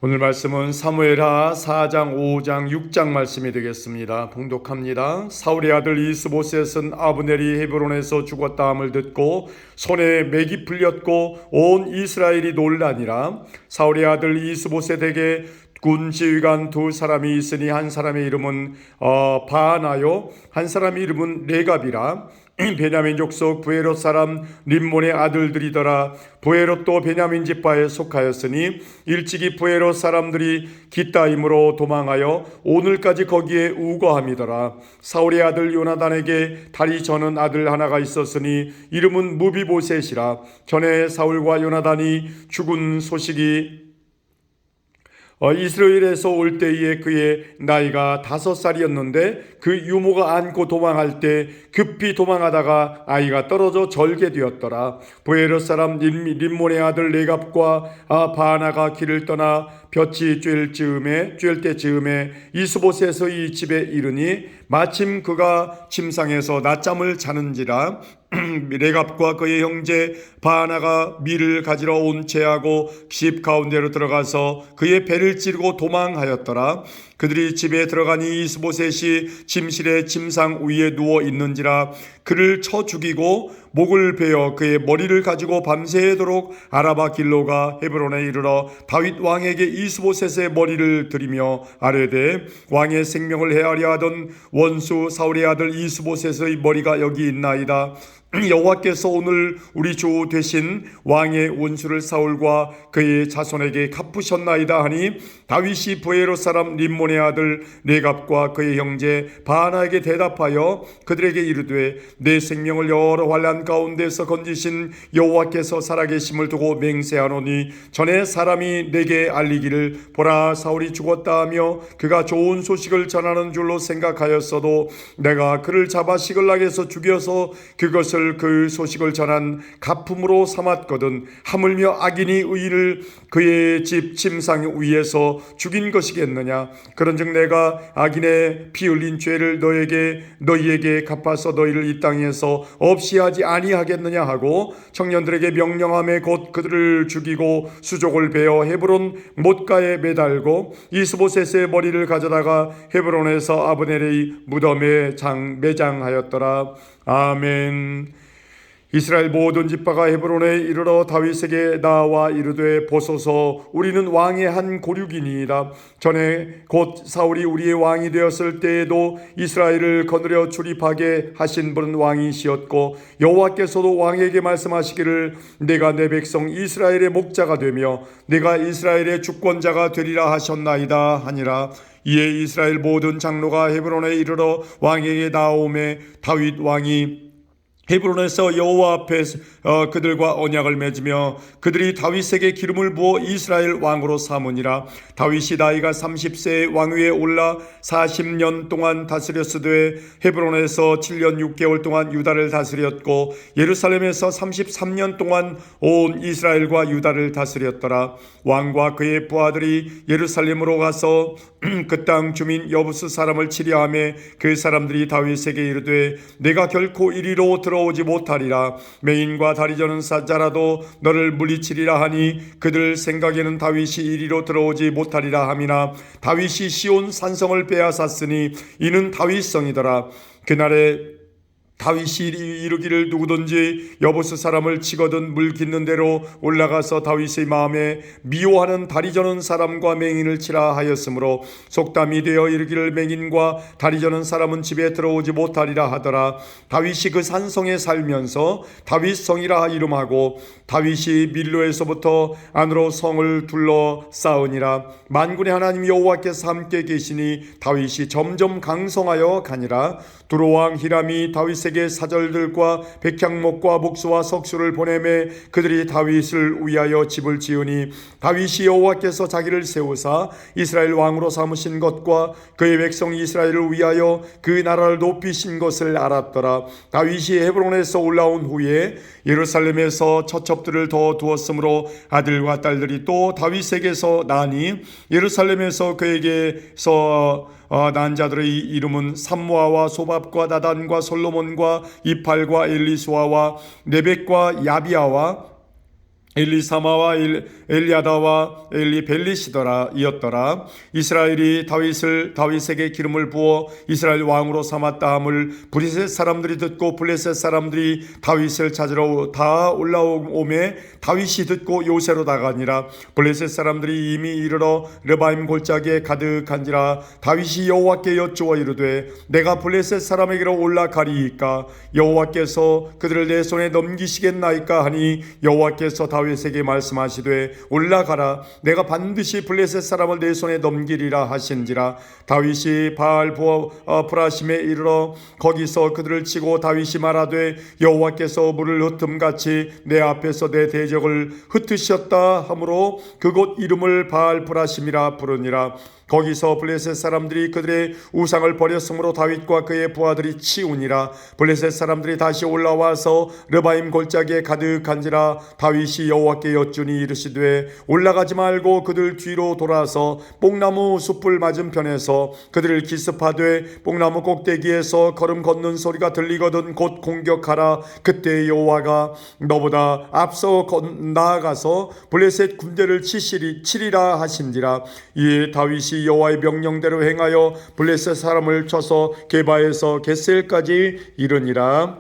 오늘 말씀은 사무엘하 4장, 5장, 6장 말씀이 되겠습니다. 봉독합니다. 사울의 아들 이스보셋은 아브넬이 헤브론에서 죽었다함을 듣고 손에 맥이 풀렸고 온 이스라엘이 놀라니라. 사울의 아들 이스보셋에게 군 지휘관 두 사람이 있으니 한 사람의 이름은 바하나요, 한 사람의 이름은 레갑이라. 베냐민 족속 부에롯 사람 림몬의 아들들이더라. 부에롯도 베냐민 지파에 속하였으니 일찍이 부에롯 사람들이 기타임으로 도망하여 오늘까지 거기에 우거함이더라. 사울의 아들 요나단에게 다리 저는 아들 하나가 있었으니 이름은 무비보셋이라. 전에 사울과 요나단이 죽은 소식이 이스라엘에서 올 때에 그의 나이가 5살이었는데 그 유모가 안고 도망할 때 급히 도망하다가 아이가 떨어져 절게 되었더라. 부에롯 사람 림몬의 아들 레갑과 바하나가 길을 떠나 볕이 쬐을 때 즈음에 이스보셋의 집에 이르니 마침 그가 침상에서 낮잠을 자는지라. 레갑과 그의 형제 바하나가 밀을 가지러 온 채하고 집 가운데로 들어가서 그의 배를 찌르고 도망하였더라. 그들이 집에 들어가니 이스보셋이 침실에 침상 위에 누워 있는지라. 그를 쳐 죽이고 목을 베어 그의 머리를 가지고 밤새도록 아라바 길로가 헤브론에 이르러 다윗 왕에게 이스보셋의 머리를 드리며 아뢰되 왕의 생명을 해하려 하던 원수 사울의 아들 이스보셋의 머리가 여기 있나이다. 여호와께서 오늘 우리 주 되신 왕의 원수를 사울과 그의 자손에게 갚으셨나이다 하니 다윗이 부에롯 사람 림몬의 아들 레갑과 그의 형제 바하나에게 대답하여 그들에게 이르되 내 생명을 여러 환난 가운데서 건지신 여호와께서 살아계심을 두고 맹세하노니 전에 사람이 내게 알리기를 보라 사울이 죽었다 하며 그가 좋은 소식을 전하는 줄로 생각하였어도 내가 그를 잡아 시글락에서 죽여서 그것을 그 소식을 전한 가품으로 삼았거든. 하물며 악인이 의인을 그의 집 침상 위에서 죽인 것이겠느냐. 그런즉 내가 악인의 피 흘린 죄를 너희에게 갚아서 너희를 이 땅에서 없이 하지 아니하겠느냐 하고 청년들에게 명령하며 곧 그들을 죽이고 수족을 베어 헤브론 못가에 매달고 이스보셋의 머리를 가져다가 헤브론에서 아브넬의 무덤에 매장하였더라. 아멘. 이스라엘 모든 지파가 헤브론에 이르러 다윗에게 나와 이르되 보소서 우리는 왕의 한 고륙이니이다. 전에 곧 사울이 우리의 왕이 되었을 때에도 이스라엘을 거느려 출입하게 하신 분은 왕이시었고 여호와께서도 왕에게 말씀하시기를 내가 내 백성 이스라엘의 목자가 되며 내가 이스라엘의 주권자가 되리라 하셨나이다 하니라. 이에 이스라엘 모든 장로가 헤브론에 이르러 왕에게 나오매 다윗 왕이 헤브론에서 여호와 앞에 그들과 언약을 맺으며 그들이 다윗에게 기름을 부어 이스라엘 왕으로 삼으니라. 다윗이 나이가 30세의 왕위에 올라 40년 동안 다스렸으되 헤브론에서 7년 6개월 동안 유다를 다스렸고 예루살렘에서 33년 동안 온 이스라엘과 유다를 다스렸더라. 왕과 그의 부하들이 예루살렘으로 가서 그 땅 주민 여부스 사람을 치려하며 그 사람들이 다윗에게 이르되 내가 결코 이리로 들어오지 못하리라. 맹인과 다리 저는 자라도 너를 물리치리라 하니 그들 생각에는 다윗이 이리로 들어오지 못하리라 함이나 다윗이 시온 산성을 빼앗았으니 이는 다윗성이더라. 그날에 다윗이 이르기를 누구든지 여부스 사람을 치거든 물 깃는 대로 올라가서 다윗의 마음에 미워하는 다리 저는 사람과 맹인을 치라 하였으므로 속담이 되어 이르기를 맹인과 다리 저는 사람은 집에 들어오지 못하리라 하더라. 다윗이 그 산성에 살면서 다윗성이라 이름하고 다윗이 밀로에서부터 안으로 성을 둘러 쌓으니라. 만군의 하나님 여호와께서 함께 계시니 다윗이 점점 강성하여 가니라. 두로왕 히람이 다윗에게 사절들과 백향목과 목수와 석수를 보내매 그들이 다윗을 위하여 집을 지으니 다윗이 여호와께서 자기를 세우사 이스라엘 왕으로 삼으신 것과 그의 백성 이스라엘을 위하여 그 나라를 높이신 것을 알았더라. 다윗이 헤브론에서 올라온 후에 예루살렘에서 처첩들을 더 두었으므로 아들과 딸들이 또 다윗에게서 나니 예루살렘에서 그에게서 난 자들의 이름은 삼모아와 소밥과 나단과 솔로몬과 이팔과 엘리수아와 네벡과 야비아와 엘리사마와 엘리아다와 엘리벨리시더라 이었더라. 이스라엘이 다윗에게 기름을 부어 이스라엘 왕으로 삼았다 함을 블레셋 사람들이 듣고 블레셋 사람들이 다윗을 찾으러 다 올라오매 다윗이 듣고 요새로 나가니라. 블레셋 사람들이 이미 이르러 르바임 골짜기에 가득한지라. 다윗이 여호와께 여쭈어 이르되 내가 블레셋 사람에게로 올라가리이까 여호와께서 그들을 내 손에 넘기시겠나이까 하니 여호와께서 다윗에게 말씀하시되 올라가라 내가 반드시 블레셋 사람을 내 손에 넘기리라 하신지라. 다윗이 바알 브라심에 이르러 거기서 그들을 치고 다윗이 말하되 여호와께서 물을 흩음같이 내 앞에서 내 대적을 흩으셨다 하므로 그곳 이름을 바알 브라심이라 부르니라. 거기서 블레셋 사람들이 그들의 우상을 버렸으므로 다윗과 그의 부하들이 치우니라. 블레셋 사람들이 다시 올라와서 르바임 골짜기에 가득한지라. 다윗이 여호와께 여쭈니 이르시되 올라가지 말고 그들 뒤로 돌아서 뽕나무 숲을 맞은편에서 그들을 기습하되 뽕나무 꼭대기에서 걸음 걷는 소리가 들리거든 곧 공격하라. 그때 여호와가 너보다 앞서 나아가서 블레셋 군대를 치리라 하신지라. 이에 다윗이 여호와의 명령대로 행하여 블레셋 사람을 쳐서 게바에서 겟셀까지 이르니라.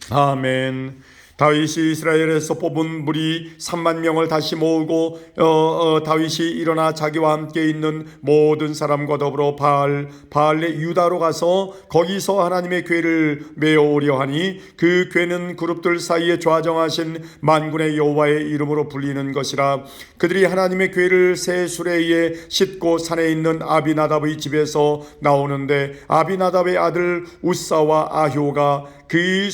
아멘. 다윗이 이스라엘에서 뽑은 무리 3만 명을 다시 모으고 다윗이 일어나 자기와 함께 있는 모든 사람과 더불어 바알의 유다로 가서 거기서 하나님의 궤를 메어오려 하니 그 궤는 그룹들 사이에 좌정하신 만군의 여호와의 이름으로 불리는 것이라. 그들이 하나님의 궤를 새 수레에 싣고 산에 있는 아비나답의 집에서 나오는데 아비나답의 아들 우사와 아효가 그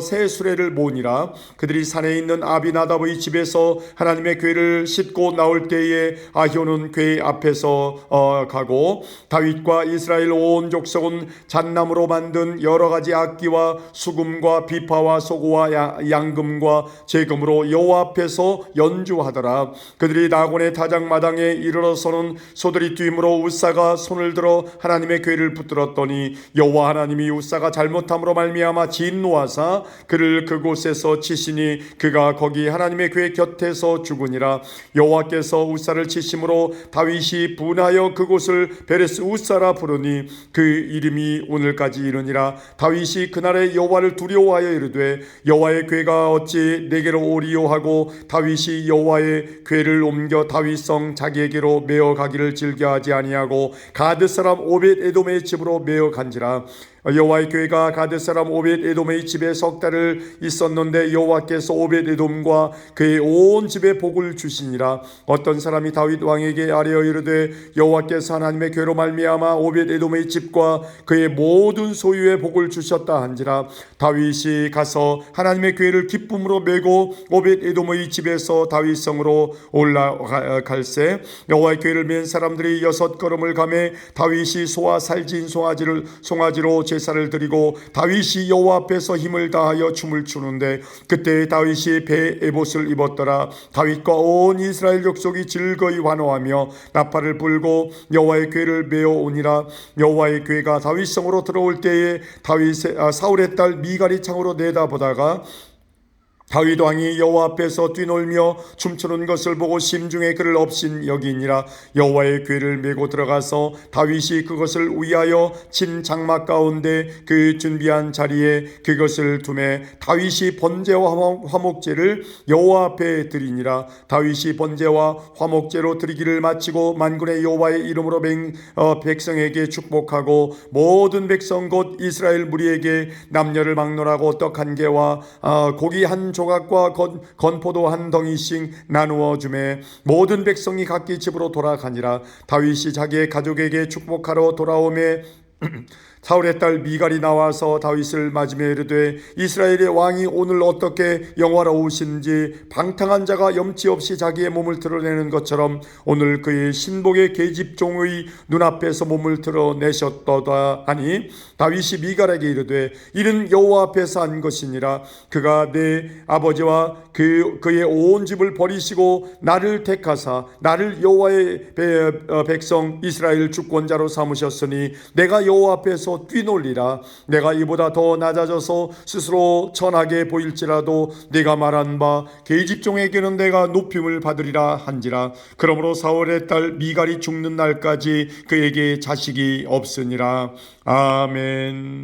새 수레를 모으니라. 그들이 산에 있는 아비나답의 집에서 하나님의 궤를 싣고 나올 때에 아효는 궤 앞에서 가고 다윗과 이스라엘 온 족속은 잣나무로 만든 여러 가지 악기와 수금과 비파와 소고와 양금과 제금으로 여호와 앞에서 연주하더라. 그들이 나곤의 다장마당에 이르러서는 소들이 뛰므로 우사가 손을 들어 하나님의 궤를 붙들었더니 여호와 하나님이 우사가 잘못함으로 말미암아 진노하사 그를 그곳에서 치시니 그가 거기 하나님의 궤 곁에서 죽으니라. 여호와께서 우사를 치심으로 다윗이 분하여 그곳을 베레스 우사라 부르니 그 이름이 오늘까지 이르니라. 다윗이 그날에 여호와를 두려워하여 이르되 여호와의 궤가 어찌 내게로 오리요 하고 다윗이 여호와의 궤를 옮겨 다윗성 자기에게로 메어 가기를 즐겨하지 아니하고 가드 사람 오벳 에돔의 집으로 메어 간지라. 여호와의 궤가 가드 사람 오벳 에돔의 집에 석 달을 있었는데 여호와께서 오벳 에돔과 그의 온 집에 복을 주시니라. 어떤 사람이 다윗 왕에게 아뢰어 이르되 여호와께서 하나님의 궤로 말미암아 오벳 에돔의 집과 그의 모든 소유에 복을 주셨다 한지라. 다윗이 가서 하나님의 궤를 기쁨으로 메고 오벳 에돔의 집에서 다윗성으로 올라갈새 여호와의 궤를 맨 사람들이 6걸음을 가매 다윗이 소와 살진 송아지로 제사를 드리고 다윗이 여호와 앞에서 힘을 다하여 춤을 추는데 그때 다윗이 배 에봇을 입었더라. 다윗과 온 이스라엘 족속이 즐거이 환호하며 나팔을 불고 여호와의 궤를 메어 오니라. 여호와의 궤가 다윗성으로 들어올 때에 사울의 딸 미갈이 창으로 내다보다가 다윗 왕이 여호와 앞에서 뛰놀며 춤추는 것을 보고 심중에 그를 업신 여기니라. 여호와의 궤를 메고 들어가서 다윗이 그것을 위하여 친 장막 가운데 그 준비한 자리에 그것을 두매 다윗이 번제와 화목제를 여호와 앞에 드리니라. 다윗이 번제와 화목제로 드리기를 마치고 만군의 여호와의 이름으로 백성에게 축복하고 모든 백성 곧 이스라엘 무리에게 남녀를 막론하고 떡 한 개와 고기 한 조각과 건포도 한 덩이씩 나누어 주매 모든 백성이 각기 집으로 돌아가니라. 다윗이 자기의 가족에게 축복하러 돌아오매 사울의 딸 미갈이 나와서 다윗을 맞으며 이르되 이스라엘의 왕이 오늘 어떻게 영화로우신지 방탕한 자가 염치 없이 자기의 몸을 드러내는 것처럼 오늘 그의 신복의 계집종의 눈앞에서 몸을 드러내셨도다 하니 다윗이 미갈에게 이르되 이는 여호와 앞에서 한 것이니라. 그가 내 아버지와 그의 온 집을 버리시고 나를 택하사 나를 여호와의 백성 이스라엘 주권자로 삼으셨으니 내가 여호와 앞에서 앞에서 뛰놀리라. 내가 이보다 더 낮아져서 스스로 천하게 보일지라도 네가 말한 바 계집종에게는 내가 높임을 받으리라 한지라. 그러므로 사울의 딸 미갈이 죽는 날까지 그에게 자식이 없으니라. 아멘.